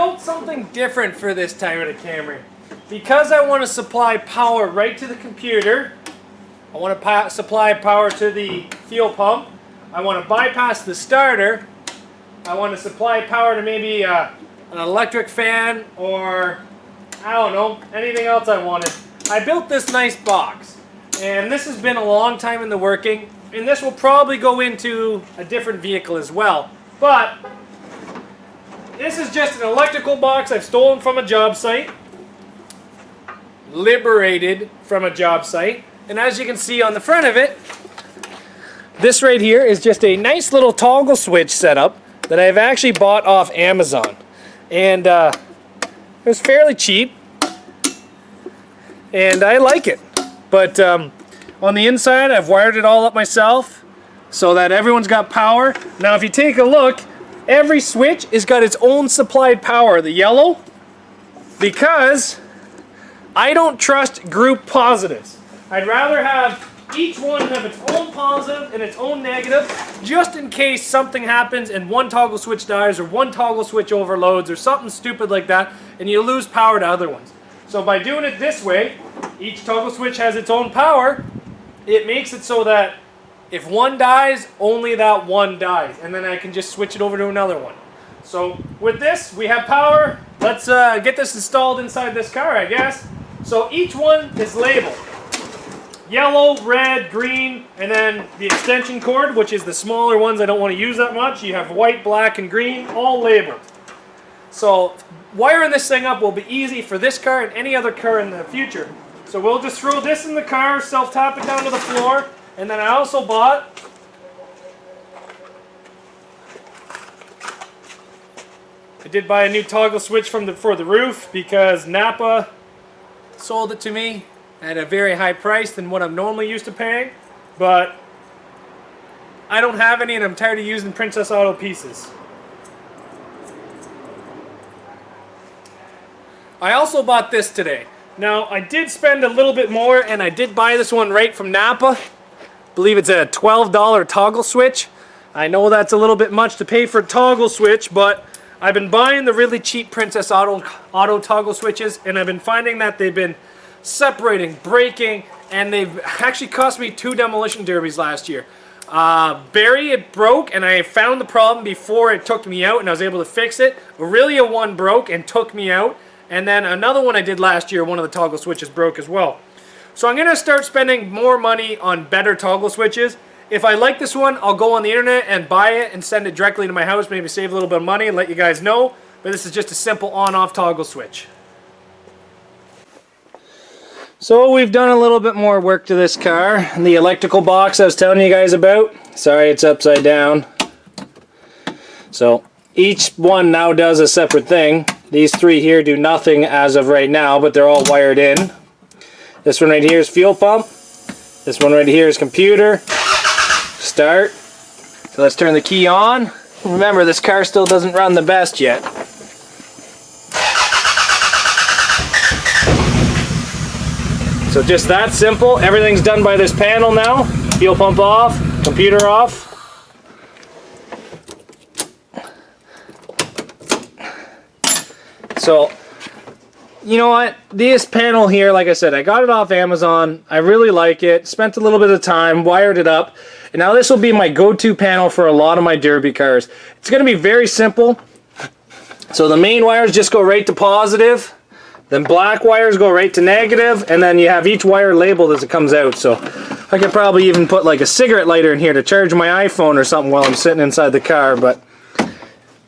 built something different for this Toyota Camry. Because I want to supply power right to the computer, I want to supply power to the fuel pump, I want to bypass the starter, I want to supply power to maybe an electric fan or, I don't know, anything else I wanted. I built this nice box, and this has been a long time in the working, and this will probably go into a different vehicle as well. But this is just an electrical box I've stolen from a job site, liberated from a job site, and as you can see on the front of it, this right here is just a nice little toggle switch setup that I've actually bought off Amazon, and it was fairly cheap, and I like it. But on the inside, I've wired it all up myself so that everyone's got power. Now, if you take a look, every switch has got its own supplied power, the yellow, because I don't trust group positives. I'd rather have each one have its own positive and its own negative, just in case something happens and one toggle switch dies or one toggle switch overloads or something stupid like that, and you lose power to other ones. So by doing it this way, each toggle switch has its own power. It makes it so that if one dies, only that one dies, and then I can just switch it over to another one. So with this, we have power. Let's get this installed inside this car, I guess. So each one is labeled. Yellow, red, green, and then the extension cord, which is the smaller ones I don't want to use that much. You have white, black, and green, all labeled. So wiring this thing up will be easy for this car and any other car in the future. So we'll just throw this in the car, self-tap it down to the floor, and then I also bought I did buy a new toggle switch for the roof because Napa sold it to me at a very high price than what I'm normally used to paying, but I don't have any and I'm tired of using Princess Auto pieces. I also bought this today. Now, I did spend a little bit more, and I did buy this one right from Napa. I believe it's a $12 toggle switch. I know that's a little bit much to pay for a toggle switch, but I've been buying the really cheap Princess Auto toggle switches, and I've been finding that they've been separating, breaking, and they've actually cost me 2 demolition derbies last year. Barry, it broke, and I found the problem before it took me out, and I was able to fix it. Aurelia one broke and took me out, and then another one I did last year, one of the toggle switches broke as well. So I'm going to start spending more money on better toggle switches. If I like this one, I'll go on the internet and buy it and send it directly to my house, maybe save a little bit of money and let you guys know. But this is just a simple on-off toggle switch. So we've done a little bit more work to this car. And the electrical box I was telling you guys about, sorry it's upside down. So each one now does a separate thing. These 3 here do nothing as of right now, but they're all wired in. This one right here is fuel pump. This one right here is computer. Start. So let's turn the key on. Remember, this car still doesn't run the best yet. So just that simple. Everything's done by this panel now. Fuel pump off, computer off. So, you know what? This panel here, like I said, I got it off Amazon. I really like it. Spent a little bit of time, wired it up. And now this will be my go-to panel for a lot of my derby cars. It's going to be very simple. So the main wires just go right to positive. Then black wires go right to negative, and then you have each wire labeled as it comes out. So I could probably even put like a cigarette lighter in here to charge my iPhone or something while I'm sitting inside the car. But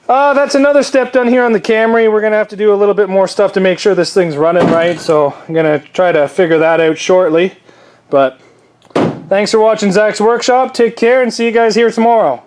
that's another step done here on the Camry. We're going to have to do a little bit more stuff to make sure this thing's running right. So I'm going to try to figure that out shortly. But thanks for watching Zach's Workshop. Take care and see you guys here tomorrow.